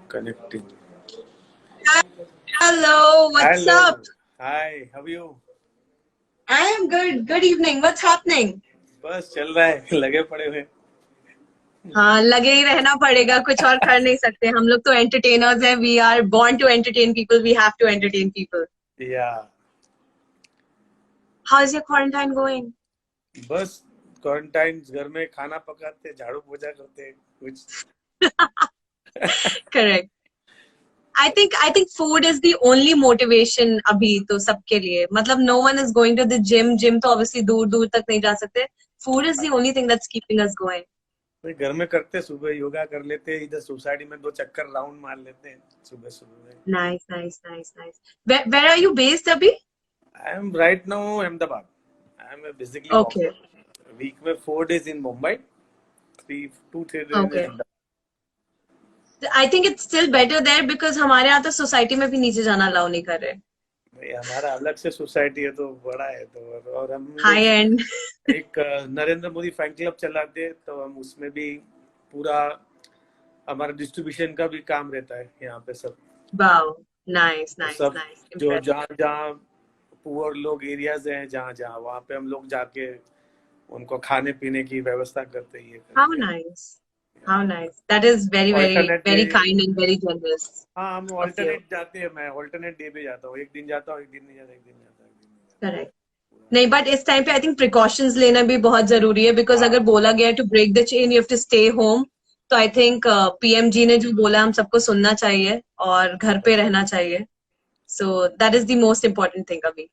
Connecting. Hello, what's Hello. up? Hi, how are you? I am good. Good evening. What's happening? बस चल रहा है लगे पड़े हुए. हाँ, लगे ही रहना पड़ेगा, कुछ और कर नहीं सकते. हम लोग तो entertainers हैं. We are born to entertain people. We have to entertain people. Yeah. How's your quarantine going? बस क्वारंटाइन घर में खाना पकाते झाड़ू पोछा करते कुछ. Correct. I think food is the only motivation अभी तो सबके लिए. मतलब no one is going to the gym. Gym तो obviously दूर दूर तक नहीं जा सकते. Food is the only thing that's keeping us going. घर में करते सुबह योगा कर लेते इधर सोसाइटी में 2 चक्कर राउंड मार लेते हैं सुबह सुबह में. Nice, nice, nice, nice. Where are you based अभी? I am right now Ahmedabad. I am basically Okay. week में 4 days in Mumbai, 3 days Okay. in I think it's still better there because हमारे यहाँ तो society में भी नीचे जाना allow नहीं कर रहे. नहीं, हमारा अलग से सोसाइटी है तो बड़ा है तो और हम हाई एंड. एक नरेंद्र मोदी फैन क्लब चलाते हैं तो हम उसमें भी पूरा हमारा डिस्ट्रीब्यूशन का भी काम रहता है यहाँ पे सब. वाओ, नाइस नाइस सब नाइस. जो जहाँ जहाँ पुअर लोग एरियाज हैं जहाँ जहाँ वहाँ पे हम लोग जाके उनको खाने पीने की व्यवस्था करते हैं. How nice, how nice. That is very very very kind and very generous. हाँ हम ऑल्टरनेट जाते हैं. मैं ऑल्टरनेट डे पे जाता हूँ. एक दिन जाता हूँ एक दिन नहीं जाता एक दिन जाता. करेक्ट. नहीं, बट इस टाइम पे आई थिंक प्रिकॉशंस लेना भी बहुत जरूरी है बिकॉज अगर बोला गया to break the chain you have to stay home. तो आई थिंक पीएम जी ने जो बोला हम सबको सुनना चाहिए और घर पे रहना चाहिए. So that is the most important thing अभी.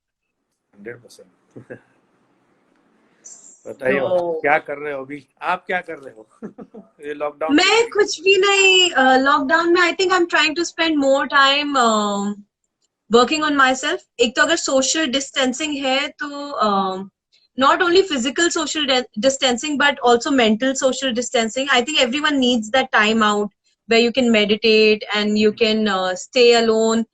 100%. बताइए क्या कर रहे हो अभी. आप क्या कर रहे हो ये लॉकडाउन. मैं कुछ भी नहीं. लॉकडाउन में I think I am trying to spend more time working on myself. एक तो अगर सोशल डिस्टेंसिंग है तो not only physical social distancing but also mental social distancing. I think everyone needs that time out where you can meditate and you can stay alone.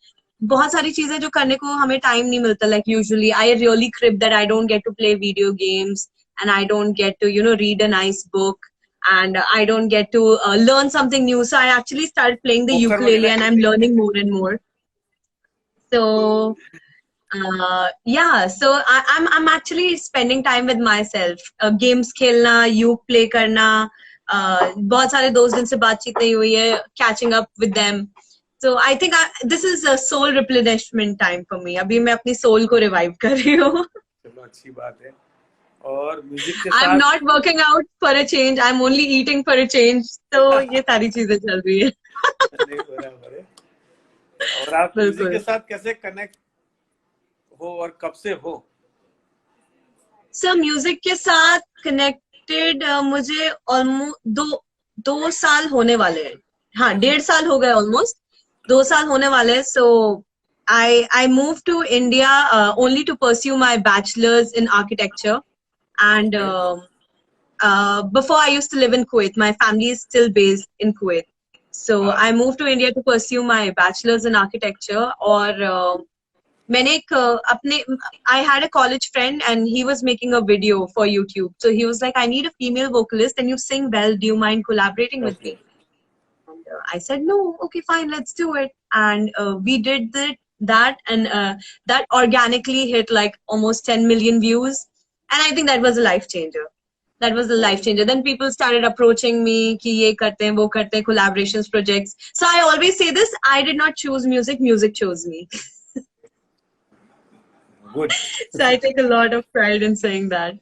बहुत सारी चीजें जो करने को हमें टाइम नहीं मिलता. Like usually I really crib that I don't get to play video games and I don't get to read a nice book and I don't get to learn something new. So I actually started playing the ukulele and I'm learning more and more. So yeah, so I'm actually spending time with myself. Games खेलना, play करना. बहुत सारे दोस्त जिनसे बातचीत नहीं हुई है, catching up with them. So I think this is a soul replenishment time for me. अभी मैं अपनी soul को revive कर रही हूँ. चलो अच्छी बात है. और म्यूजिक के साथ I'm not working out for a change. I'm only eating for a change. तो ये सारी चीजें चल रही है. बराबर है. और आप म्यूजिक के साथ कैसे कनेक्ट हो और कब से हो. सर म्यूजिक के साथ कनेक्टेड मुझे ऑलमोस्ट 2 साल होने वाले हैं. हाँ 1.5 साल हो गए ऑलमोस्ट. 2 साल होने वाले. सो I moved to India only to pursue my bachelor's in architecture and before I used to live in Kuwait. My family is still based in Kuwait. So I moved to India to pursue my bachelor's in architecture और मैंने एक अपने I had a college friend and he was making a video for YouTube. So he was like, I need a female vocalist and you sing well. Do you mind collaborating with me? And I said, no, okay, fine, let's do it. And we did that and that organically hit like almost 10 million views. And I think that was a life changer. That was a life changer. Then people started approaching me कि ये करते हैं वो करते हैं collaborations projects. So I always say this, I did not choose music, music chose me. Good. So I take a lot of pride in saying that.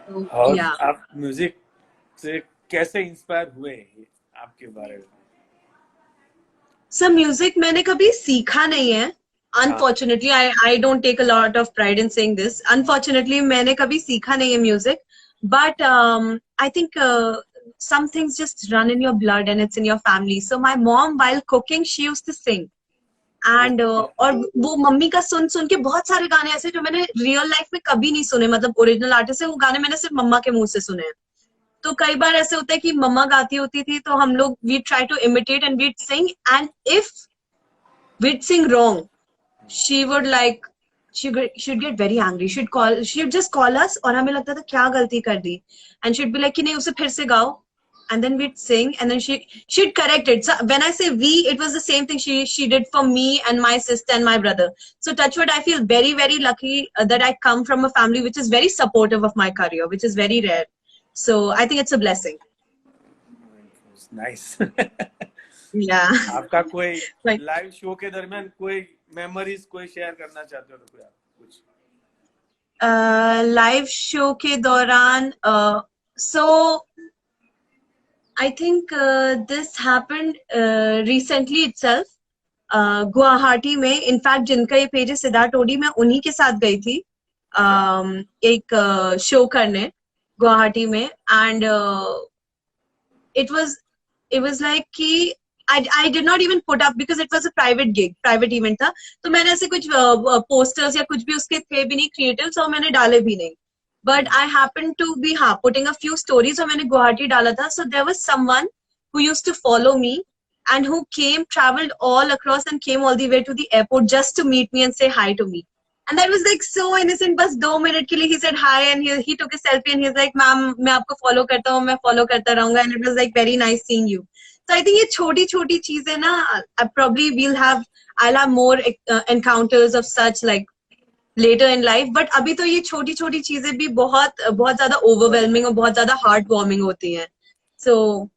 और yeah. आप music से कैसे इंस्पायर हुए आपके बारे में. सर म्यूजिक मैंने कभी सीखा नहीं है. Unfortunately, I don't take a lot of pride in saying this. Unfortunately, मैंने कभी सीखा नहीं है music. But I think some things just run in your blood and it's in your family. So my mom, while cooking, she used to sing. And और वो mummy का सुन सुन के बहुत सारे गाने ऐसे जो मैंने रियल लाइफ में कभी नहीं सुने. मतलब ओरिजिनल आर्टिस्ट है वो गाने मैंने सिर्फ मम्मा के मुंह से सुने हैं. तो कई बार ऐसे होता है कि मम्मा गाती होती थी तो हम लोग we try to imitate and we'd sing and if we'd sing wrong she would like she'd get very angry. She'd just call us और हमें लगता था क्या गलती कर दी. And she'd be like कि नहीं उसे फिर से गाओ. and then we'd sing, and then she'd correct it. So when I say we, it was the same thing she did for me and my sister and my brother. So touch wood, I feel very, very lucky that I come from a family which is very supportive of my career, which is very rare. So I think it's a blessing. Nice. Yeah. आपका कोई Like, live show के दरमियान कोई memories कोई share करना चाहते हो तो कोई कुछ? लाइव शो के दौरान so I think this happened recently itself. Guwahati में, इनफैक्ट जिनका ये पेज है सिद्धार्थ ओडी, मैं उन्हीं के साथ गई थी एक शो करने गुवाहाटी में, एंड it was like कि I did not even put up because it was a private gig, private event था, तो मैंने ऐसे कुछ posters या कुछ भी उसके थे भी नहीं creative, so मैंने डाले भी नहीं. But I happened to be putting a few stories, और मैंने गुवाहाटी डाला था. So there was someone who used to follow me and who traveled all across and came all the way to the airport just to meet me and say hi to me. And that was like so innocent. बस 2 minute के लिए he said hi and he took a selfie and he's like, ma'am मैं आपको follow करता हूँ, मैं follow करता रहूंगा, and it was like very nice seeing you. So I think ये छोटी छोटी चीजें ना, probably I'll have more encounters of such like later in life, but अभी तो ये छोटी छोटी चीजें भी बहुत बहुत ज्यादा overwhelming और बहुत ज्यादा heartwarming होती हैं. So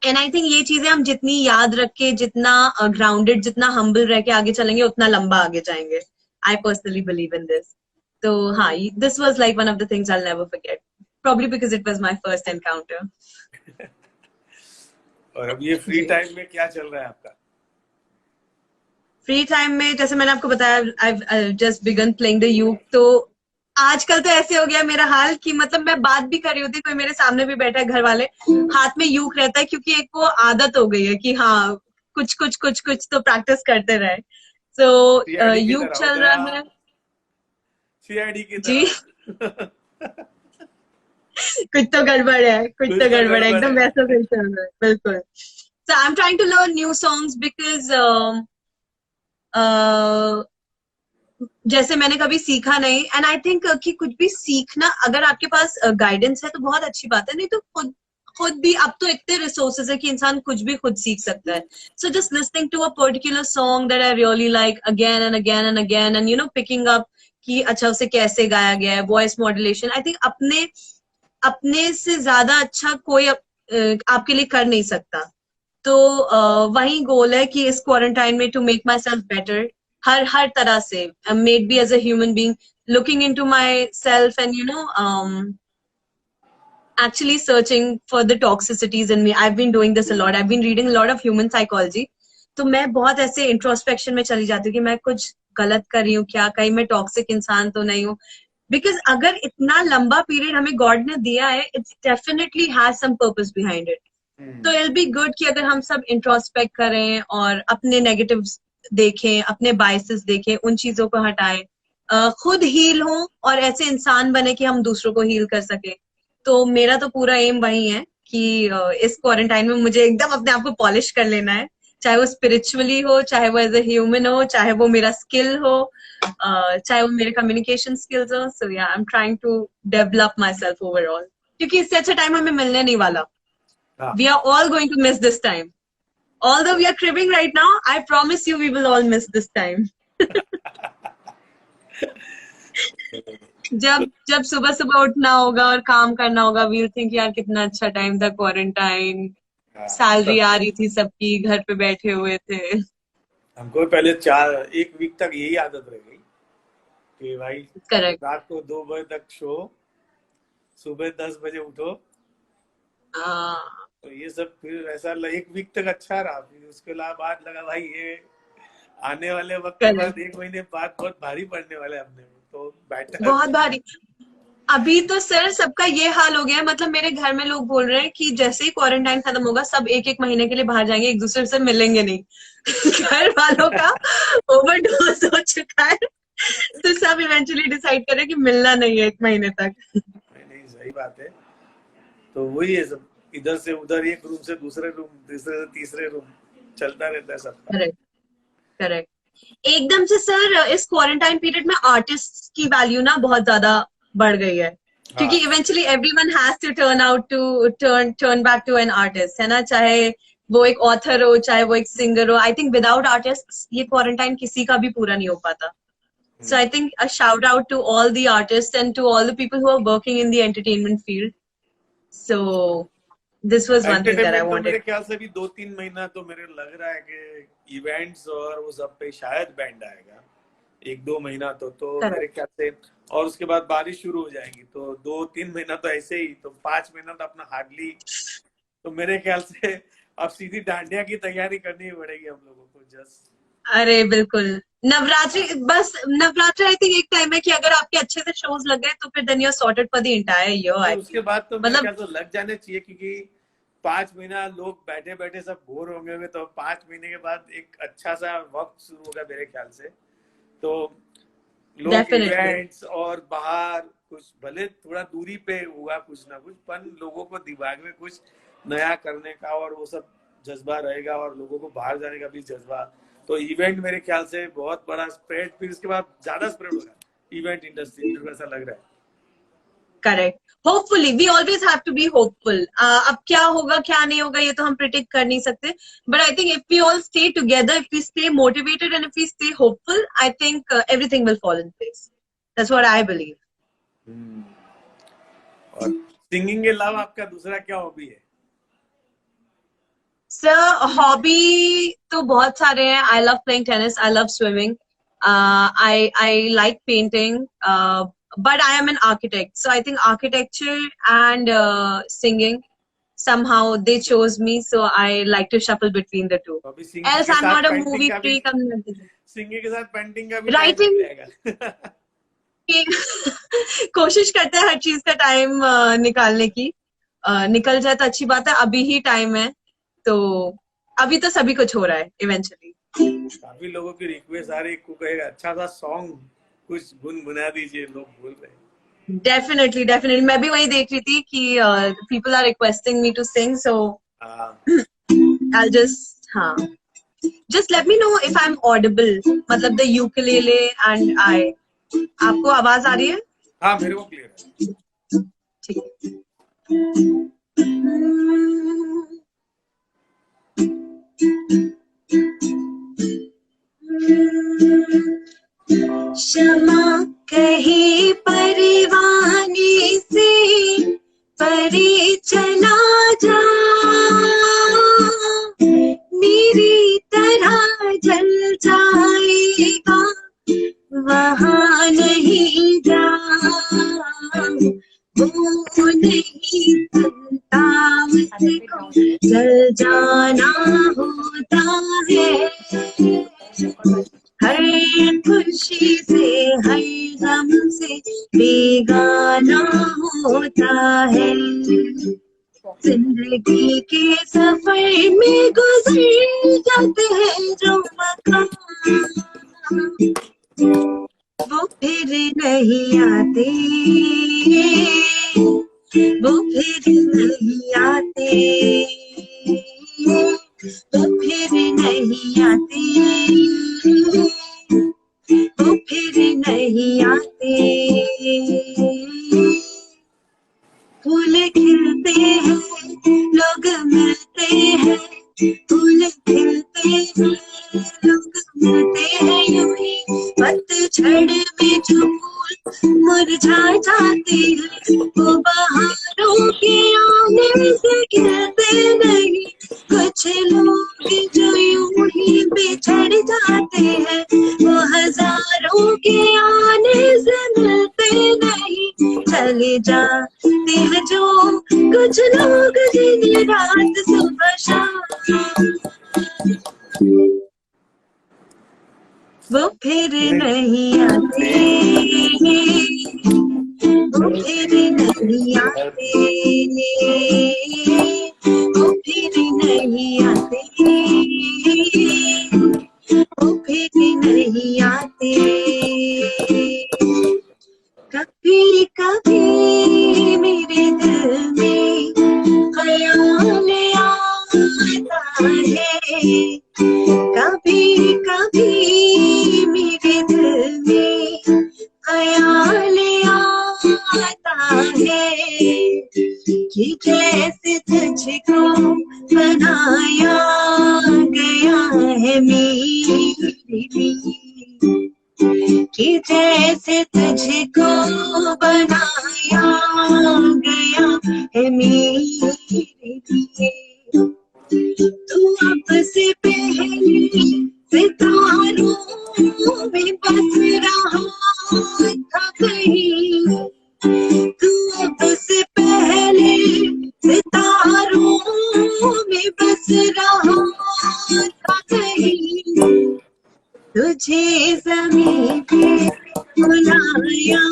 and I think ये चीजें हम जितनी याद रख के, जितना grounded, जितना humble रह के आगे चलेंगे, उतना लंबा आगे जाएंगे. I personally believe in this. So हाँ, this was like one of the things I'll never forget. Probably because it was my first encounter. और अब ये फ्री टाइम में क्या चल रहा है आपका? फ्री टाइम में जैसे मैंने आपको बताया, I've just begun playing the uke. तो आजकल तो ऐसे हो गया मेरा हाल कि मतलब मैं बात भी कर रही होती, कोई मेरे सामने भी बैठा है, घर वाले, हाथ में यूक रहता है, क्योंकि एक वो आदत हो गई है कि हाँ कुछ कुछ कुछ कुछ तो प्रैक्टिस करते रहे. So यूक चल रहा है. सीआईडी की जी. कुछ तो गड़बड़ है, कुछ तो गड़बड़ है, एकदम वैसा कुछ चल रहा है, बिल्कुल. So I'm trying to learn new songs because जैसे मैंने कभी सीखा नहीं, एंड आई थिंक कि कुछ भी सीखना, अगर आपके पास गाइडेंस है तो बहुत अच्छी बात है, नहीं तो खुद भी, अब तो इतने रिसोर्सेज है कि इंसान कुछ भी खुद सीख सकता है. So just listening to a particular song that I really like again and again and again, and you know picking up कि अच्छा उसे कैसे गाया गया है, वॉइस मॉड्यूलेशन. आई थिंक अपने से ज्यादा अच्छा कोई आपके लिए कर नहीं सकता. तो वही गोल है कि इस क्वारंटाइन में to make myself better, हर तरह से, maybe as a human being, looking into myself and you know actually searching for the toxicities in me. I've been doing this a lot. I've been reading a lot of human psychology. तो मैं बहुत ऐसे introspection में चली जाती हूँ कि मैं कुछ गलत कर रही हूँ क्या, कहीं मैं टॉक्सिक इंसान तो नहीं हूँ. बिकॉज अगर इतना लंबा पीरियड हमें गॉड ने दिया है, it's definitely has some purpose behind it. तो इट बी गुड कि अगर हम सब इंट्रोस्पेक्ट करें और अपने नेगेटिव्स देखें, अपने बायसेस देखें, उन चीजों को हटाएं, खुद हील हों और ऐसे इंसान बने कि हम दूसरों को हील कर सके. तो मेरा तो पूरा एम वही है कि इस क्वारंटाइन में मुझे एकदम अपने आप को पॉलिश कर लेना है, चाहे वो स्पिरिचुअली हो, चाहे वो एज ए ह्यूमन हो, चाहे वो मेरा स्किल हो, चाहे वो मेरे कम्युनिकेशन स्किल्स हो. सो या I am trying to develop myself overall, क्योंकि इससे अच्छा टाइम हमें मिलने नहीं वाला. We are all going to miss this time. Although we are cribbing right now, I promise you we will all miss this time. जब सुबह सुबह उठना होगा और काम करना होगा, we'll think यार कितना अच्छा टाइम था क्वारंटाइन, सैलरी आ रही थी सबकी, घर पे बैठे हुए थे. हमको पहले 1 वीक तक यही आदत रह गई कि भाई करेक्ट, रात को 2 बजे तक शो, सुबह 10 बजे उठो. तो ये सब फिर ऐसा 1 वीक तक अच्छा रहा. फिर उसके बाद लगा भाई ये आने वाले वक्त के बाद 1 महीने बाद बहुत भारी पड़ने वाले अपने, तो बेटर, बहुत भारी. अभी तो सर सबका ये हाल हो गया है. मतलब मेरे घर में लोग बोल रहे हैं कि जैसे ही क्वारंटाइन खत्म होगा सब 1-1 महीने के लिए बाहर जाएंगे, एक दूसरे से मिलेंगे नहीं. घर वालों का ओवरडोज हो चुका है, तो सब इवेंचुअली डिसाइड करें कि मिलना नहीं है 1 महीने तक. नहीं, सही बात है. तो वही है, सब इधर से उधर, एक रूम से दूसरे रूम, तीसरे से तीसरे रूम, चलता रहता है सब. करेक्ट. एकदम से सर इस क्वारंटाइन पीरियड में आर्टिस्ट की वैल्यू ना बहुत ज्यादा बढ़ गई है. क्योंकि हाँ eventually everyone has to turn out to turn back to an artist, है ना, चाहे वो एक ऑथर हो, चाहे वो एक सिंगर हो। आई थिंक विदाउट आर्टिस्ट ये क्वारंटाइन किसी का भी पूरा नहीं हो पाता। So I think a shout out to all the artists and to all the people who are working in the entertainment field. So this was one thing that I entertainment तो मेरे wanted. ख्याल से भी 2-3 महीना तो मेरे लग रहा है कि इवेंट्स और वो सब पे शायद बैंड आएगा, 1-2 महीना तो मेरे Correct. ख्याल से। और उसके बाद बारिश शुरू हो जाएगी, तो 2-3 महीना तो ऐसे ही, तो 5 महीना तो अपना हार्डली, तो मेरे ख्याल से अब सीधी डांडिया की तैयारी करनी पड़ेगी हम लोगों को। जस्ट अरे बिल्कुल, नवरात्रि, बस नवरात्रि आई थिंक एक टाइम है कि अगर आपके अच्छे से शोज लग गए तो फिर then you are sorted for the entire year. I उसके फील बाद तो मेरे मतलब ख्याल से लग जाने चाहिए, क्योंकि 5 महीना लोग बैठे बैठे सब बोर होंगे, तो 5 महीने के बाद एक अच्छा सा वक्त शुरू होगा मेरे ख्याल से। तो लोग डेफिनेटली इवेंट्स और बाहर कुछ, भले थोड़ा दूरी पे हुआ कुछ ना कुछ, पर लोगों को दिमाग में कुछ नया करने का और वो सब जज्बा रहेगा, और लोगों को बाहर जाने का भी जज्बा। तो इवेंट मेरे ख्याल से बहुत बड़ा स्प्रेड, फिर उसके बाद ज्यादा स्प्रेड होगा इवेंट इंडस्ट्री, मेरे को ऐसा लग रहा है। Correct. Hopefully we always have to be hopeful. अब क्या होगा क्या नहीं होगा ये तो हम प्रिडिक्ट कर नहीं सकते, but I think if we all stay together, if we stay motivated and if we stay hopeful, I think everything will fall in place. That's what I believe. और सिंगिंग के अलावा आपका दूसरा क्या हॉबी है? सर हॉबी तो बहुत सारे हैं। I love playing tennis, I love swimming, I like painting, but I am an architect, so I think architecture and singing somehow they chose me, so I like to shuffle between the two. तो अभी singing Else के I'm साथ not a painting movie का भी, freak. I'm not singing के साथ painting का भी टाइम writing. मिल जाएगा। कोशिश करते हैं हर चीज का टाइम निकालने की। निकल जाए तो अच्छी बात है, अभी ही टाइम है, तो अभी तो सभी कुछ हो रहा है इवेंचुअली। काफी लोगों की रिक्वेस्ट आ रही, को कहेगा अच्छा सा सॉन्ग कुछ गुनगुना दीजिए, लोग बोल रहे हैं। डेफिनेटली डेफिनेटली, मैं भी वही देख रही थी कि people are requesting me to sing, so I just, हाँ, just let me know if I am audible, मतलब द यूकेलेले एंड आई। आपको आवाज आ रही है? हाँ मेरे को क्लियर है। ठीक है। क्षमा कहे परवाने से परे चला जा, मेरी तरह जल जाएगा वहाँ नहीं जा, वो नहीं सुनता मुझको, जल जाना होता है, हर खुशी से हर गम से बेगाना होता है, जिंदगी के सफर में गुजर जाते हैं जो मकाम, वो फिर नहीं आते, वो फिर नहीं आते, वो फिर नहीं आते, वो फिर नहीं आते। फूल खिलते हैं, लोग मिलते हैं, फूल खिलते हैं, लोग मिलते हैं, यूं ही पतझड़ में जो फूल मुरझा जाते हैं, वो बहारों के आने से खिलते नहीं, कुछ लोग जो यूं ही बिछड़ जाते हैं, वो हजारों के आने से मिलते नहीं, चले जाते हैं जो कुछ लोग दिन रात सुबह शाम, वो फिर नहीं आते, वो फिर नहीं आते, वो फिर नहीं आते, वो फिर नहीं आते। कभी कभी मेरे दिल में ख्याल आता है, कभी कभी मेरे दिल में ख्याल आता है, कि जैसे तुझको बनाया गया है मेरे लिए, तू अब से पहले सितारों में बस रहा था कहीं, तू अब से पहले सितारों में बस रहा था कहीं, तुझे ज़मीं पे बुलाया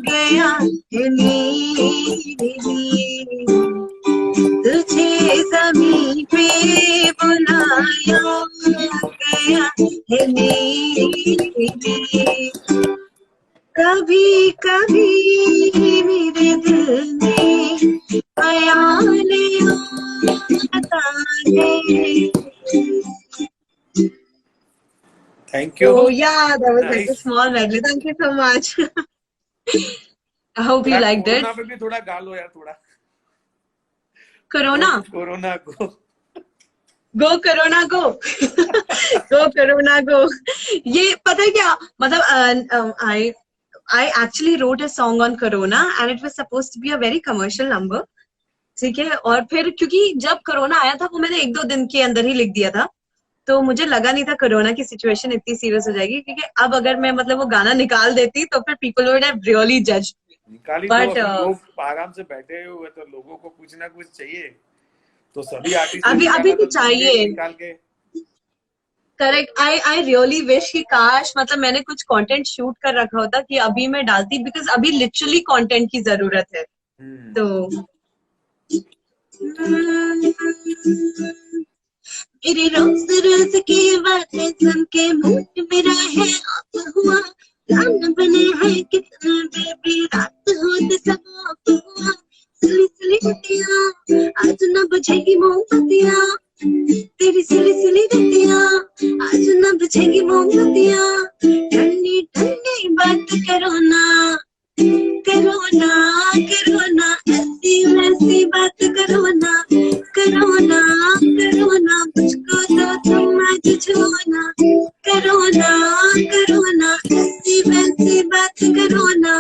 गया है मेरे लिए, तुझे ज़मीं पे बुलाया गया है मेरे लिए। कभी कभी मेरे दिल में ख्याल आता है। Thank you. So yeah, that was like a Nice. small medley. Thank you so much. I hope you यार liked it. कोरोना पे भी थोड़ा गा लो यार, थोड़ा Corona, कोरोना को go Corona go, go Corona go. ये पता है क्या मतलब I actually wrote a song on Corona and it was supposed to be a very commercial number. ठीक है, और फिर क्योंकि जब कोरोना आया था वो मैंने 1-2 दिन के अंदर ही लिख दिया था, तो मुझे लगा नहीं था कोरोना की सिचुएशन इतनी सीरियस हो जाएगी, क्योंकि अब अगर मैं मतलब वो गाना निकाल देती तो फिर people would have really judged. निकाली बट तो लोग आराम से बैठे हुए, तो लोगों को कुछ ना कुछ चाहिए, तो सभी आर्टिस्ट अभी अभी तो चाहिए, निकाल के। करेक्ट। आई रियली विश कि काश मतलब मैंने कुछ कंटेंट शूट कर रखा होता कि अभी मैं डालती, बिकॉज अभी लिटरली कंटेंट की जरूरत है। तो मेरे रोज रोज की बातें सुन के मूड मेरा है ऑफ हुआ, प्लान बने हैं कितना बेबी रात होते सब ऑफ हुआ, सिली सिली रतियां आज न बुझेगी मोमबत्तियां, तेरी सिली सिली रतियां आज न बुझेगी मोमबत्तियां, ठंडी ठंडी बात करो ना, करो ना, करो ना, ऐसी वैसी बात करो ना, करो ना, करो ना, मुझको तो तुम आज छोड़ना, करो ना, करो ना, ऐसी वैसी बात करो ना,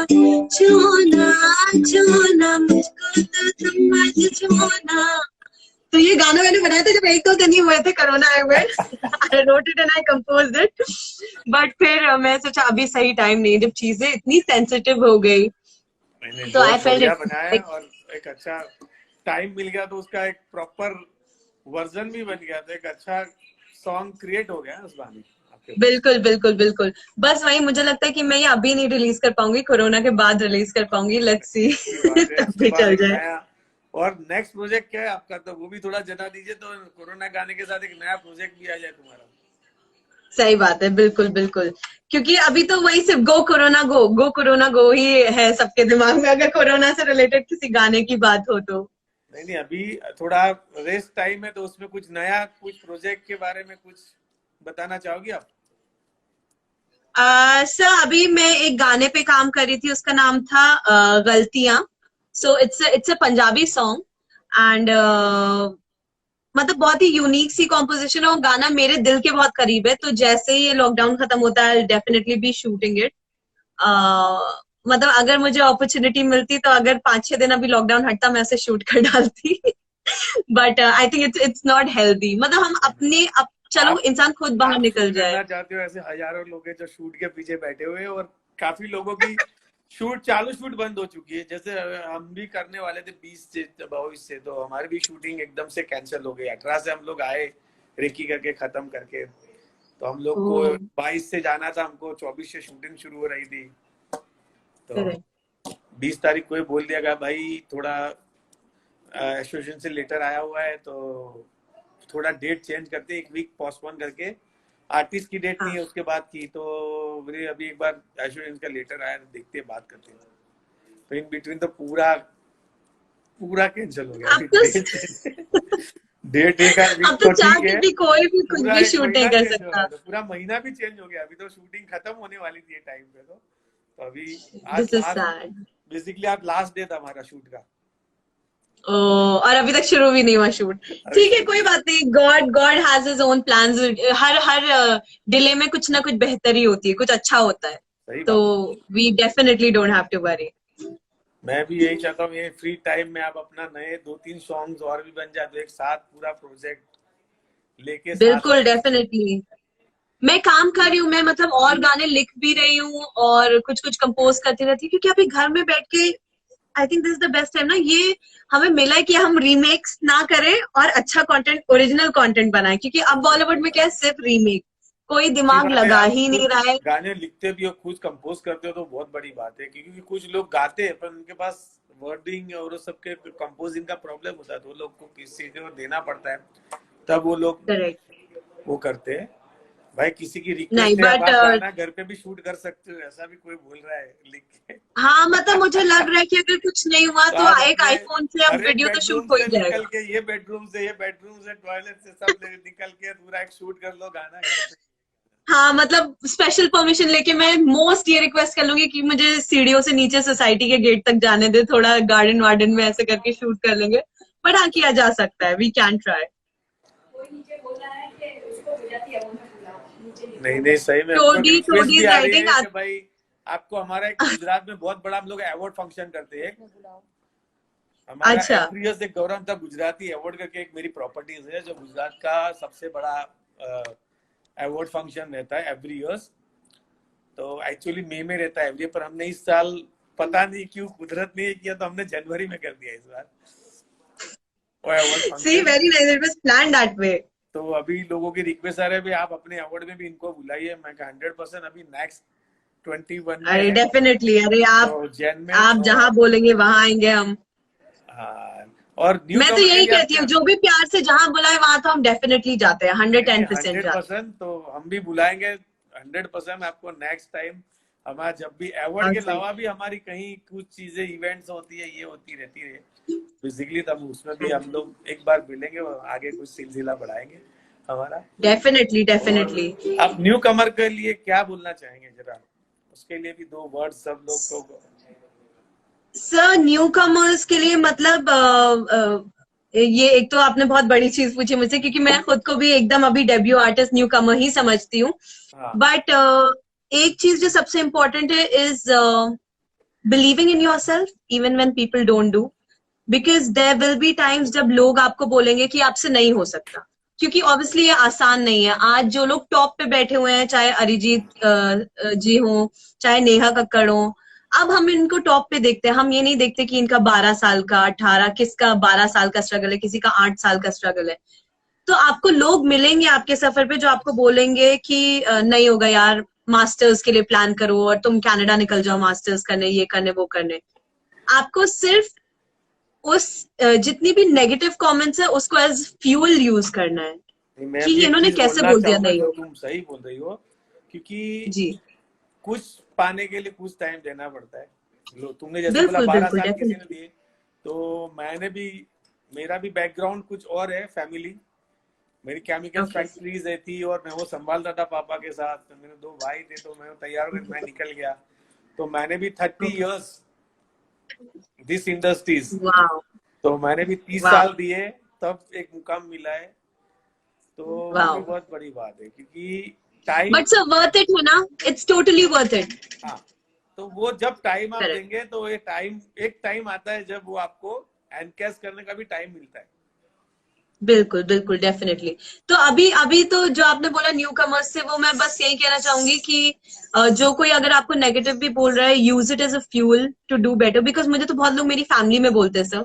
छोड़ना, छोड़ना, मुझको तो तुम आज छोड़ना। तो ये गाना मैंने बनाया था जब 1-2 दिन ही हुए थे कोरोना आए हुए। I wrote it and I composed it, but फिर मैं सोचा अभी सही टाइम नहीं, जब चीजें इतनी सेंसिटिव हो गई तो आई फेल्ट इट बनाया और एक अच्छा टाइम मिल गया, तो उसका एक प्रॉपर वर्जन भी बन गया, तो एक अच्छा सॉन्ग क्रिएट हो गया उस गाने। बिल्कुल बिल्कुल बिल्कुल, बस वही मुझे लगता है कि मैं ये अभी नहीं रिलीज कर पाऊंगी, कोरोना के बाद रिलीज कर पाऊंगी, लेट्स सी तब भी चल जाए। और नेक्स्ट प्रोजेक्ट क्या है आपका, तो वो भी थोड़ा जना दीजिए, तो कोरोना गाने के साथ एक नया प्रोजेक्ट भी आ जाए तुम्हारा। सही बात है, बिल्कुल बिल्कुल, क्योंकि अभी तो वही सिर्फ गो कोरोना गो, गो कोरोना गो ही है सबके दिमाग में, अगर कोरोना से रिलेटेड किसी गाने की बात हो तो। नहीं, अभी थोड़ा रेस्ट टाइम है, तो उसमें कुछ नया, कुछ प्रोजेक्ट के बारे में कुछ बताना चाहोगी आप? सर अभी मैं एक गाने पे काम कर रही थी, उसका नाम था गलतियां। So it's a Punjabi song and मतलब बहुत ही यूनिक सी कॉम्पोजिशन है, और गाना मेरे दिल के बहुत करीब है, तो जैसे ही ये लॉकडाउन खत्म होता है डेफिनेटली बी शूटिंग इट। मतलब अगर मुझे अपॉर्चुनिटी मिलती तो अगर 5-6 दिन अभी लॉकडाउन हटता मैं उसे शूट कर डालती। But I think it's not healthy, मतलब हम अपने चलो इंसान खुद बाहर निकल जाए। करना चाहते हो, ऐसे हजारों लोग हैं जो शूट के पीछे बैठे हुए हैं, और काफी लोगों की शूट बंद हो चुकी है, जैसे हम भी करने वाले थे 20 से 22 से, तो हमारी भी शूटिंग एकदम से कैंसिल हो गई। 18 से हम लोग आए रेकी करके खत्म करके, तो हम लोग को 22 से जाना था, हमको 24 से शूटिंग शुरू हो रही थी, तो 20 तारीख को बोल दिया गया भाई थोड़ा एसोसिएशन से लेटर आया हुआ है, तो थोड़ा डेट चेंज करते, एक वीक पोस्टपोन करके, आर्टिस्ट की डेट नहीं है उसके बाद की, तो अभी एक बार एसोसिएशन का लेटर आया, देखते हैं बात करते हैं, तो इन बिटवीन तो पूरा कैंसिल हो गया। डेट एक अब तो चाहते भी कोई भी कुछ भी शूट नहीं कर सकता, पूरा महीना भी चेंज हो गया। अभी तो शूटिंग खत्म होने वाली थी टाइम पे, तो अभी आज बेसिकली आज लास्ट डे था हमारा शूट का, और अभी तक शुरू भी नहीं हुआ शूट। अभी ठीक है, शुरू कोई नहीं। बात नहीं, God God has his own plans. Her her delay में कुछ ना कुछ बेहतरी होती है, कुछ अच्छा होता है। सही तो बात है। We definitely don't have to worry. मैं भी यही चाहता हूँ, ये फ्री टाइम में आप अपना नए 2-3 सॉन्ग्स और भी बन जाए तो एक साथ पूरा प्रोजेक्ट लेके साथ बिल्कुल, आए। डेफिनेटली। मैं काम कर रही हूँ, मैं मतलब और गाने लिख भी रही हूँ और कुछ कुछ कंपोज करती रहती हूँ, क्योंकि अभी घर में बैठ के I think this is the best time ना, ये हमें मिला है कि हम रीमेक्स ना करें और अच्छा कंटेंट, ओरिजिनल कंटेंट बनाएं, क्योंकि अब बॉलीवुड में क्या है, सिर्फ रीमेक, कोई अच्छी दिमाग बात है, लगा आप ही नहीं खुद रहा है। गाने लिखते भी हो, खुद कंपोज करते हो तो बहुत बड़ी बात है, क्योंकि कुछ लोग गाते हैं पर उनके पास वर्डिंग और उस सबके कंपोजिंग का प्रॉब्लम होता है, तो वो लोग को किसी को देना पड़ता है, तब वो लोग करेक्ट। वो करते हैं। भाई किसी की नहीं रिक्वेस्ट है, अब बट आप गाना घर पे भी शूट कर सकते हो, ऐसा भी कोई बोल रहा है लिख के। हाँ, मतलब मुझे लग रहा है कि अगर कुछ नहीं हुआ तो तो आप एक अपने आईफोन से अब हर एक वीडियो तो बेडरूम शूट हो ही से निकल जाएगा। के, ये बेडरूम से टॉयलेट से सब निकल के पूरा एक शूट कर लो गाना घर पे। हाँ, मतलब स्पेशल परमिशन लेके मैं मोस्ट ये रिक्वेस्ट कर लूंगी कि मुझे सीढ़ियों से नीचे सोसाइटी के गेट तक जाने दे, थोड़ा गार्डन वार्डन में ऐसे करके शूट कर लेंगे। बट हाँ, किया जा सकता है, वी कैन ट्राई। नहीं नहीं, सही में हमको एक टोडी रिक्वेस्ट टोडी भी इज आ रही राइटिंग। है कि भाई आपको हमारा एक गुजरात में बहुत बड़ा हम लोग अवार्ड फंक्शन करते हैं, हमारा अच्छा। एवरी एक गौरव था गुजराती अवार्ड करके, एक मेरी प्रॉपर्टीज है जो गुजरात का सबसे बड़ा अवार्ड फंक्शन रहता है एवरी ईयर्स। तो एक्चुअली मई में रहता है एवरी, पर हमने इस साल पता नहीं क्यों कुदरत ने किया तो हमने जनवरी में कर दिया इस बार वो अवार्ड सी, function. Very nice, it was planned that way. तो अभी लोगों की रिक्वेस्ट आ रहे हैं, आप अपने अवार्ड में भी इनको बुलाइए। मैं 100% अभी नेक्स्ट 21 में अरे है, डेफिनेटली, अरे तो जैन में आप तो जहां आप। बोलेंगे वहां आएंगे हम। हाँ, और न्यू मैं तो कमर के यही लिए आप कहती हूँ, क्या। जो भी प्यार से जहां बुलाए वहां तो हम डेफिनेटली जाते हैं, नहीं हंड्रेड नहीं, टेन परसेंट हंड्रेड जाते परसेंट तो हम भी बुलाएंगे 100%। आपको नेक्स्ट टाइम हमारा जब भी अवार्ड हैं। के सही। अलावा भी हमारी कहीं कुछ चीजें इवेंट्स होती है, ये होती रहती है बेसिकली, तब उसमें भी हाँ हम जी, लोग एक बार मिलेंगे और आगे कुछ सिलसिला बढ़ाएंगे हमारा। डेफिनेटली और डेफिनेटली। आप न्यू कमर के लिए क्या बोलना चाहेंगे जरा, उसके लिए भी 2 वर्ड सब लोग को। सर, न्यू कमर्स के लिए मतलब ये एक तो आपने बहुत बड़ी चीज पूछी मुझसे, क्योंकि मैं खुद को भी एकदम अभी डेब्यू आर्टिस्ट न्यू कमर ही समझती हूँ। हाँ बट एक चीज जो सबसे इम्पोर्टेंट है is believing in yourself even when people don't do, because there will be times जब लोग आपको बोलेंगे कि आपसे नहीं हो सकता, क्योंकि ऑब्वियसली ये आसान नहीं है। आज जो लोग टॉप पे बैठे हुए हैं, चाहे अरिजीत जी हो, चाहे नेहा कक्कड़ हो, अब हम इनको टॉप पे देखते हैं, हम ये नहीं देखते कि इनका 12 साल का 18, किसका 12 साल का स्ट्रगल है, किसी का 8 साल का स्ट्रगल है। तो आपको लोग मिलेंगे आपके सफर पे जो आपको बोलेंगे कि नहीं होगा यार, मास्टर्स के लिए प्लान करो और तुम कनाडा निकल जाओ मास्टर्स करने, ये करने वो करने। आपको सिर्फ उस जितनी भी नेगेटिव कमेंट्स है उसको एज फ्यूल यूज करना है, नहीं, मैं कि भी एक इन्होंने चीज कैसे बोलना बोल दिया चाहूंगा नहीं जो होगा। तुम सही बोल रही हो, क्योंकि जी, कुछ पाने के लिए कुछ टाइम देना पड़ता है। लो तुमने जैसे बोला बिल्कुल 12 बिल्कुल, साल किसी ने डेफिनेटली। दिए, तो मैंने भी, मेरा भी बैकग्राउंड कुछ और है फैमिली। मेरी केमिकल ओके। फैक्ट्रीज है थी और मैं वो संभालता था पापा के साथ, तो मेरे 2 भाई थे, तो मैं तैयार होकर मैं निकल गया। तो मैंने भी 30 years दिस इंडस्ट्रीज, वाओ। तो मैंने भी 30 साल वाओ। दिए, तब एक मुकाम मिला है। तो वो भी वाओ। बहुत बड़ी बात है, क्योंकि time. But sir, worth it है ना, इट्स टोटली वर्थ इट। हाँ, तो वो जब टाइम आप करेक्ट। देंगे तो ये टाइम, एक टाइम आता है जब वो आपको एनकैश करने का भी टाइम मिलता है। बिल्कुल बिल्कुल, डेफिनेटली। तो अभी अभी तो जो आपने बोला न्यू कमर्स से, वो मैं बस यही कहना चाहूंगी कि जो कोई अगर आपको नेगेटिव भी बोल रहा है, use it as a fuel to do better. Because मुझे तो बहुत लोग मेरी फैमिली में बोलते हैं सर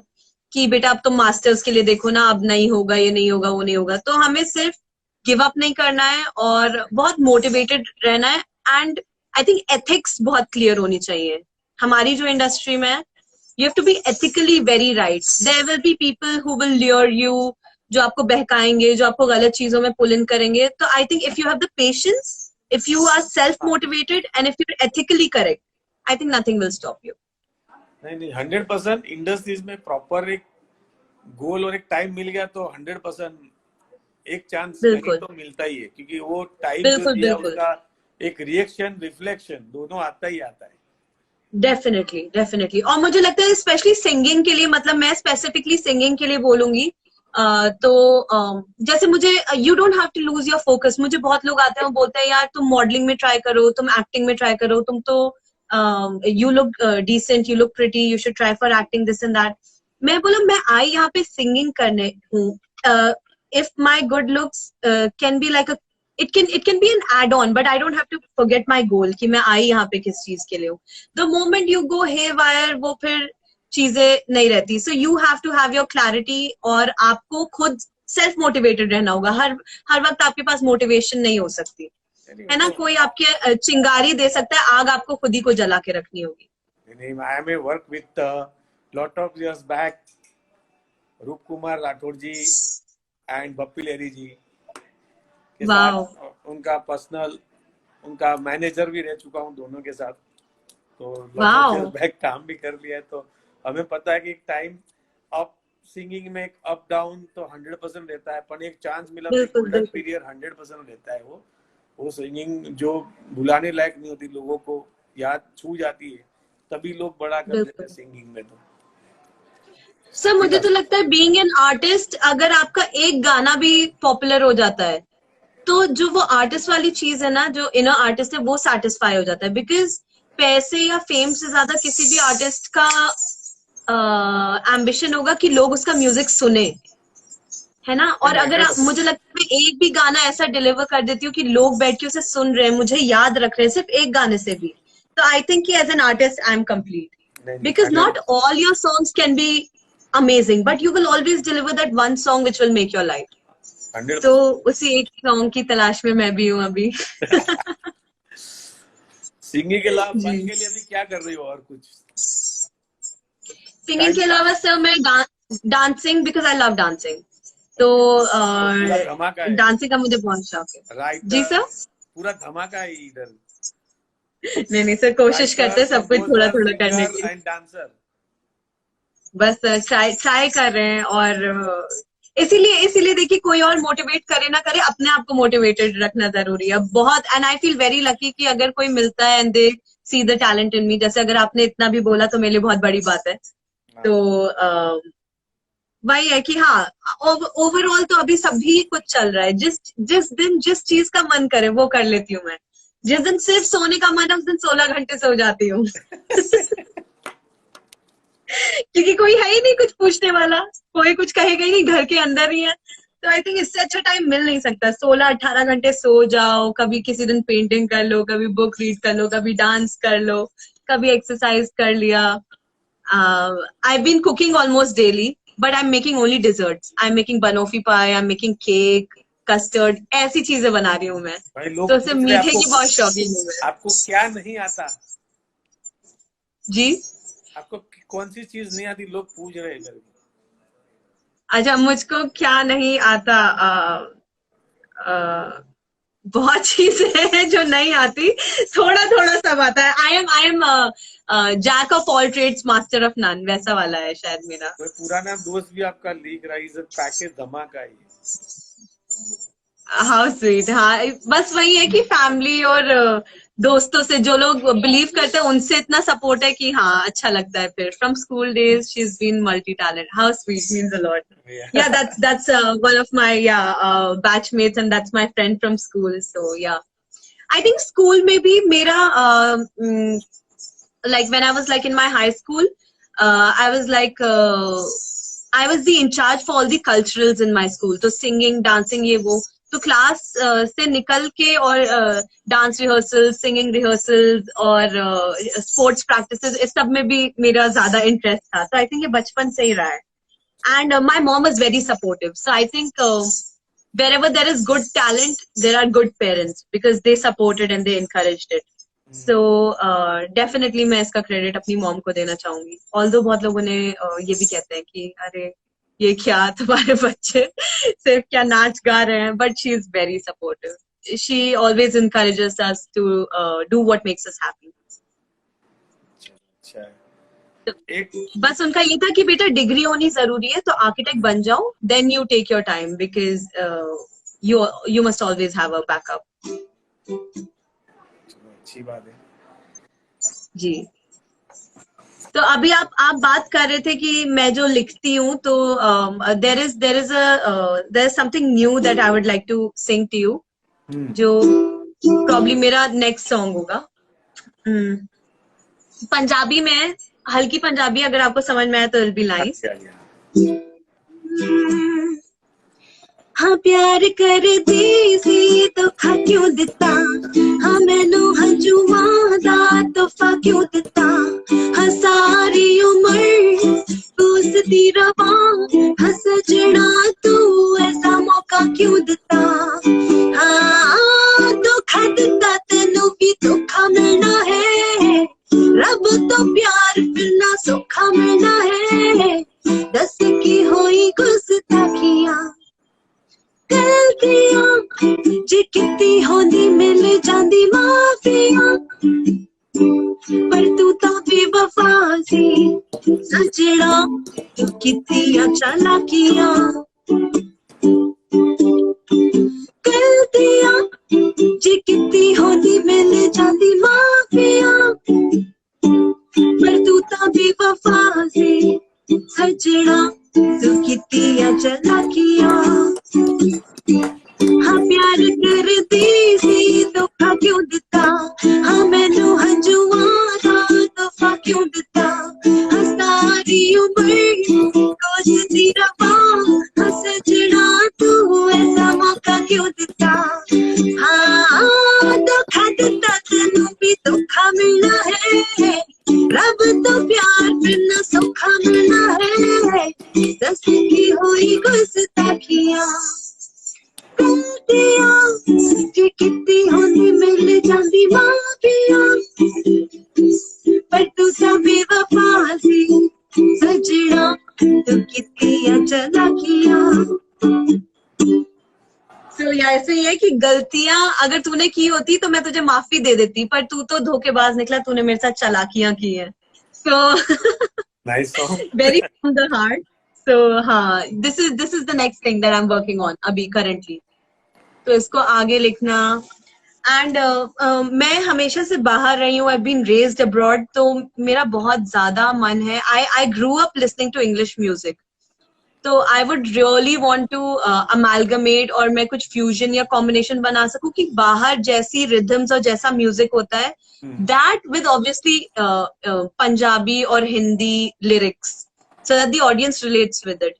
कि बेटा अब तुम मास्टर्स के लिए देखो ना, अब नहीं होगा, ये नहीं होगा, वो नहीं होगा। तो हमें सिर्फ गिव अप नहीं करना है और बहुत मोटिवेटेड रहना है। एंड आई थिंक एथिक्स बहुत क्लियर होनी चाहिए हमारी जो इंडस्ट्री में है। You have to be ethically very right. There will be people who will lure you, जो आपको बहकाएंगे, जो आपको गलत चीजों में पुल इन करेंगे। तो I think if you have the patience, if you are self हाँ, motivated and if you are ethically correct, I think nothing will stop you. नहीं नहीं, 100% इंडस्ट्रीज में प्रॉपर एक गोल और एक टाइम मिल गया तो 100% एक चांस कहीं बिल्कुल तो मिलता ही है, क्योंकि वो टाइम जो बिल्कुल दिया बिल्कुल। उसका एक रिएक्शन रिफ्लेक्शन दोनों आता ही आता है। Definitely definitely. और मुझे लगता है स्पेशली सिंगिंग के लिए, मतलब मैं स्पेसिफिकली सिंगिंग के लिए बोलूंगी, तो जैसे मुझे, you don't have to lose your focus. मुझे बहुत लोग आते हैं और बोलते हैं यार तुम मॉडलिंग में ट्राई करो, तुम एक्टिंग में ट्राई करो, तुम तो you look decent, you look pretty, you should try for acting, this and that. मैं बोला मैं आई यहाँ पे सिंगिंग करने हूँ। If my good looks can be like it can be an add on, but I don't have to forget my goal कि मैं आई यहाँ पे किस चीज के लिए हूँ। The moment you go haywire, वो फिर चीजें नहीं रहती। So you have to have your clarity, और आपको खुद सेल्फ मोटिवेटेड रहना होगा। हर वक्त आपके पास मोटिवेशन नहीं हो सकती है ना, कोई आपके चिंगारी दे सकता है, आग आपको खुद ही को जला के रखनी होगी। I may work with lot of years back रूप कुमार राठौर जी एंड बप्पी लेरी जी के साथ, उनका पर्सनल, उनका मैनेजर भी रह चुका हूँ दोनों के साथ, तो बैक काम भी कर लिया है। तो हमें पता है कि एक टाइम अप, सिंगिंग में एक अप डाउन तो 100% रहता है, पर एक चांस मिला तो गोल्डन पीरियड 100% रहता है। वो सिंगिंग जो भुलाने लायक नहीं होती, लोगों को याद छू जाती है, तभी लोग बड़ा कर देते हैं सिंगिंग में। तो सर मुझे तो लगता है बीइंग एन आर्टिस्ट, अगर आपका एक गाना भी पॉपुलर हो जाता है तो जो वो आर्टिस्ट वाली चीज है ना, जो इनर आर्टिस्ट है, वो सेटिस्फाई हो जाता है। बिकॉज पैसे या फेम से ज्यादा किसी भी आर्टिस्ट का एम्बिशन होगा कि लोग उसका म्यूजिक सुने, है ना। और अगर मुझे लगता है मैं एक भी गाना ऐसा डिलीवर कर देती हूँ कि लोग बैठ के उसे सुन रहे हैं, मुझे याद रख रहे हैं सिर्फ एक गाने से भी, तो आई थिंक कि as an artist I am complete. Because not all your songs can be amazing, but you will always deliver that one song which will make your life. तो उसी एक सॉन्ग की तलाश में मैं भी हूँ अभी। सिंगिंग के अलावा फन के लिए अभी क्या कर रही हो और कुछ? सिंगिंग के अलावा सर मैं dancing, because I love dancing, तो डांसिंग का मुझे बहुत शौक है। जी सर, पूरा धमाका है इधर। नहीं सर, कोशिश करते हैं सब कुछ थोड़ा थोड़ा करने की। डांसर बस ट्राई कर रहे हैं, और इसीलिए देखिए, कोई और मोटिवेट करे ना करे, अपने आप को मोटिवेटेड रखना जरूरी है बहुत। And I feel very lucky कि अगर कोई मिलता है and they see the talent in me, जैसे अगर आपने इतना भी बोला तो मेरे लिए बहुत बड़ी बात है। तो वही है कि हाँ, ओवरऑल तो अभी सभी कुछ चल रहा है। जिस दिन जिस चीज का मन करे वो कर लेती हूँ मैं। जिस दिन सिर्फ सोने का मन है उस दिन 16 घंटे सो जाती हूँ। क्योंकि कोई है ही नहीं कुछ पूछने वाला, कोई कुछ कहेगा ही नहीं, घर के अंदर ही है। तो आई थिंक इससे अच्छा टाइम मिल नहीं सकता। 16-18 घंटे सो जाओ, कभी किसी दिन पेंटिंग कर लो, कभी बुक रीड कर लो, कभी डांस कर लो, कभी एक्सरसाइज कर लिया। I been cooking almost daily, but I am making only desserts. I am making banoffee pie, I am making cake, custard, ऐसी चीजें बना रही हूँ मैं। तो सिर्फ मीठे की बहुत शौकीन हूँ मैं। आपको क्या नहीं आता? जी, आपको कौन सी चीज नहीं आती? लोग पूछ रहे हैं इधर। अच्छा, मुझको क्या नहीं आता? बहुत चीजें हैं जो नहीं आती, थोड़ा थोड़ा सब आता है। I am jack of all trades, master of none, वैसा वाला है शायद मेरा। कोई पुराना दोस्त भी आपका लीक रहा है, पैकेज धमाका है। How sweet. हाँ, बस वही है कि फैमिली और दोस्तों से जो लोग बिलीव करते हैं उनसे इतना सपोर्ट है कि हाँ अच्छा लगता है। फिर from school days she is been multi talent. How sweet, means a lot. Yeah, that's one of my batchmates, and that's my friend from school. So yeah, I think school में भी मेरा like when I was like in my high school, I was like I was the in charge for all the culturals in my school. तो singing, dancing, ये वो। तो class से निकल के और डांस रिहर्सल, सिंगिंग रिहर्सल्स और sports practices, इस सब में भी मेरा ज्यादा इंटरेस्ट था। तो आई थिंक ये बचपन से ही रहा है। And my mom was very supportive. So I think wherever there is good talent, there are good parents because they supported and they encouraged it. So definitely मैं इसका क्रेडिट अपनी मॉम को देना चाहूंगी। Although बहुत लोगों ने ये भी कहते हैं कि अरे ये क्या तुम्हारे बच्चे सिर्फ क्या नाच गा रहे हैं, but she is very supportive. She always encourages us to do what makes us happy. बस उनका ये था कि बेटा डिग्री होनी जरूरी है, तो आर्किटेक्ट बन जाओ, then you take your time because you must always have a backup. अच्छी बात है जी। तो अभी आप बात कर रहे थे कि मैं जो लिखती हूँ, तो there is something new that I would like to sing to you, जो प्रॉब्ली मेरा नेक्स्ट सॉन्ग होगा। हम्म, पंजाबी में, हल्की पंजाबी, अगर आपको समझ में आए तो इट बी नाइस। हाँ प्यार कर दी सी धोखा क्यों दिता, हाँ मैनू हंजुआं दा तोहफा क्यों दिता, हाँ सारी उम्र कोसदी रवा, हाँ सजना तू ऐसा मौका क्यों दिता, हाँ धोखा दिता तेनू भी धोखा मिलना है, रब तो प्यार फिर ना सौखा मिलना है, दस की होई गुस्ताखियां गलतियां जे किती होंदी मिल जांदी माफिया, पर तू तो बेवफा सी सजना, तू कितियां चालाकियां, गलतियां जे किती होंदी मिल जांदी माफिया, पर तू तो बेवफा सी सजना, तू कितियां चालाकियां। हाँ प्यार कर दी सी धोखा क्यों दिता, हाँ मैनू हंजुआं दा तोहफा क्यों दिता, हाँ सारी उम्र कोसदी रवा, हाँ सजना तू ऐसा मौका क्यों दिता, हाँ धोखा दिता तेनू भी धोखा मिलना है, रब तो प्यार फिर ना सौखा मिलना है, दस की हुई गुस्ताखियां गलतियां जे किती होंदी मिल जांदी माफिया, पर तू तो बेवफा सी सजना, तू कितियां चालाकियां। तो ऐसे ही है कि गलतियां अगर तूने की होती तो मैं तुझे माफी दे देती, पर तू तो धोखेबाज निकला, तूने मेरे साथ चालाकियां की है। So nice song. Very from the heart. So हाँ, this is the next thing that I am working on अभी करेंटली। तो इसको आगे लिखना। एंड मैं हमेशा से बाहर रही हूँ, आई बीन रेज्ड अब्रॉड, तो मेरा बहुत ज्यादा मन है, I grew up listening to English music, तो I would really want to amalgamate, और मैं कुछ फ्यूजन या कॉम्बिनेशन बना सकूं कि बाहर जैसी रिदम्स और जैसा म्यूजिक होता है, दैट विद ऑब्वियसली पंजाबी और Hindi lyrics, so that the audience relates with it.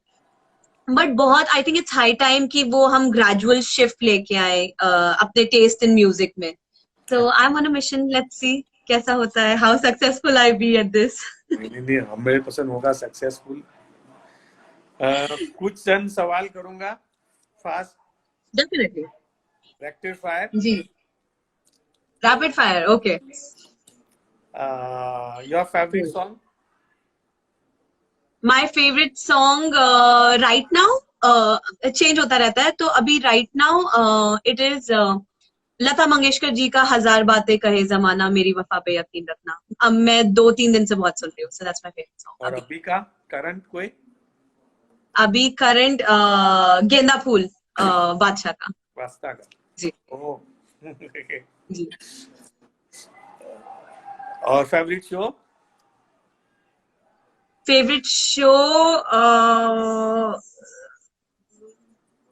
But बहुत I think it's high time कि वो हम ग्रेजुअल शिफ्ट लेके आए अपने टेस्ट इन म्यूजिक में। तो I am on a mission, let's see कैसा होता है, how successful I be at this. नहीं 100% होगा सक्सेसफुल। कुछ चंद सवाल करूंगा फास्ट, डेफिनेटली रैपिड फायर। जी, rapid fire, okay. Your favourite song? My favourite song right now change होता रहता है, तो अभी right now it is Lata Mangeshkar ji का हजार बातें कहे जमाना, मेरी वफा पे यकीन रखना। अब मैं 2-3 दिन से बहुत सुन रही हूँ, so that's my favourite song. और अभी का करंट कोई? अभी करंट गेंदा फूल बादशाह का। वास्ता का? जी ओह जी। और फेवरेट शो? फेवरेट शो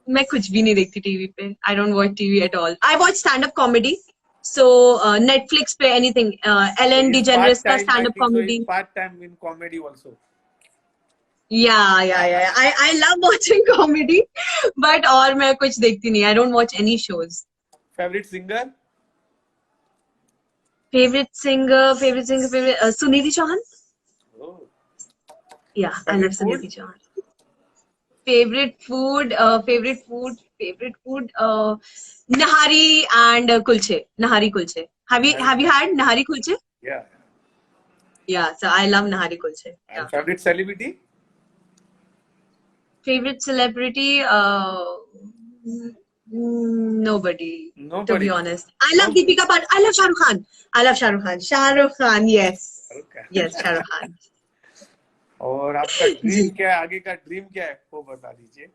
मैं कुछ भी नहीं देखती टीवी पे, I don't watch TV at all. I watch stand up comedy, so Netflix पे एनीथिंग, एलन डिजेनरेस का stand up comedy. Part time in comedy also? Yeah I love watching comedy, but और मैं कुछ देखती नहीं, I don't watch any shows. Favourite singer? Favourite singer Sunidhi Chauhan. Yeah I love Sunidhi Chauhan. Favourite food nahari and kulche. Nahari kulche. Have you had nahari kulche? Yeah, so I love nahari kulche. And favorite celebrity? Favorite celebrity nobody, to be honest. I love Deepika Padukone. I love Shah Rukh Khan. Shah Rukh Khan, yes. Yes, Shah Rukh Khan. और आपका dream क्या है, आगे का dream क्या है वो बता दीजिए।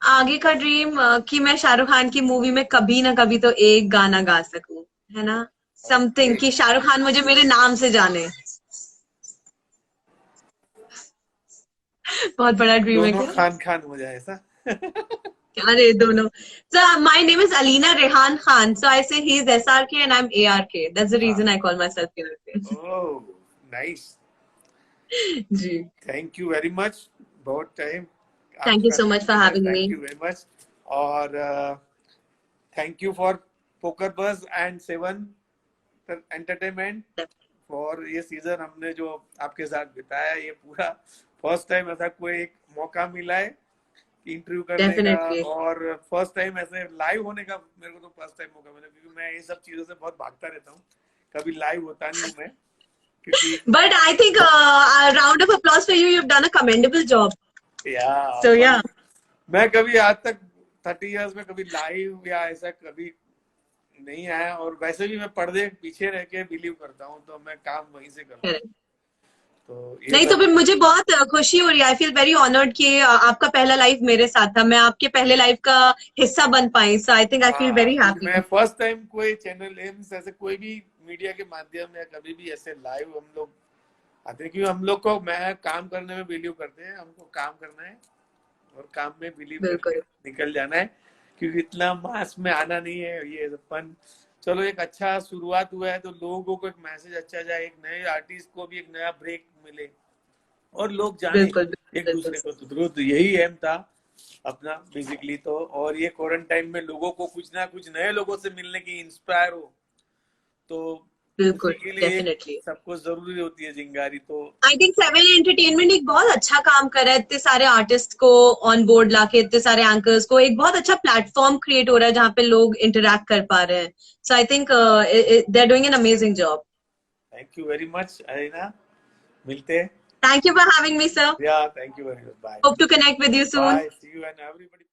आगे का ड्रीम कि मैं शाहरुख खान की मूवी में कभी ना कभी तो एक गाना गा सकूं, है ना, समथिंग कि शाहरुख खान मुझे मेरे नाम से जाने, बहुत बड़ा ड्रीम है दोनों क्या? खान खान हो जाए ऐसा। अरे दोनों. So my name is Alina Rehan Khan. So I say he is SRK and I'm ARK. That's the reason I call myself ARK. Oh nice, जी. थैंक यू वेरी मच, बहुत टाइम Thank you आपका so much for time दिया, having thank me. You very much. और thank you for poker buzz and seven entertainment for ये season हमने जो आपके साथ बिताया, ये पूरा फर्स्ट टाइम ऐसा कोई एक मौका मिला है इंटरव्यू करने का, Definitely. और फर्स्ट टाइम ऐसे लाइव होने का मेरे को तो फर्स्ट टाइम मौका मिला, क्योंकि मैं ये सब चीजों से बहुत भागता रहता हूँ, कभी लाइव होता नहीं हूँ मैं, क्योंकि But I think a round of applause for you. You've done a commendable job. या So पर yeah. मैं कभी आज तक 30 इयर्स में कभी लाइव या ऐसा कभी नहीं आया, और वैसे भी मैं पर्दे के पीछे रह के बिलीव करता हूँ, तो मैं काम वहीं से करता हूँ, Correct. तो ये नहीं तो सब। फिर मुझे बहुत खुशी हो रही है. आई फील वेरी ऑनर्ड कि आपका पहला लाइव मेरे साथ था. मैं आपके पहले लाइव का हिस्सा बन पाई. सो आई थिंक आई फील हाँ, वेरी क्योंकि हैप्पी. मैं फर्स्ट टाइम कोई चैनल ऐसे कोई भी मीडिया के माध्यम या कभी भी ऐसे लाइव हम लोग आते हैं, क्योंकि हम लोग को, मैं काम करने में बिलीव करते हैं, हमको काम करना है और काम में बिलीव करके बिल्कुल. निकल जाना है, क्योंकि इतना मास में आना नहीं है ये अपन। चलो एक अच्छा शुरुआत हुआ है, तो लोगों को एक मैसेज अच्छा जाए, एक नए आर्टिस्ट को भी एक नया ब्रेक मिले और लोग जाने बिल्कुल. एक बिल्कुल. दूसरे को थ्रू, तो यही एम था अपना बेसिकली तो। और ये क्वारंटाइन में लोगों को कुछ ना कुछ नए लोगों से मिलने की इंस्पायर हो, तो बिल्कुल. उसी के लिए एक डेफिनेटली. सबको जरूरी होती है जिंगारी, तो आई थिंक सेवन एंटरटेनमेंट एक बहुत अच्छा काम कर रहा है. इतने सारे आर्टिस्ट को ऑन बोर्ड लाके, इतने सारे एंकर्स को, एक बहुत अच्छा प्लेटफॉर्म क्रिएट हो रहा है जहाँ पे लोग इंटरेक्ट कर पा रहे हैं. So I think they are doing an amazing job. Thank you very much Arina, मिलते हैं। Thank you for having me sir. Yeah thank you very much, bye hope to connect with you soon. Bye, see you and everybody.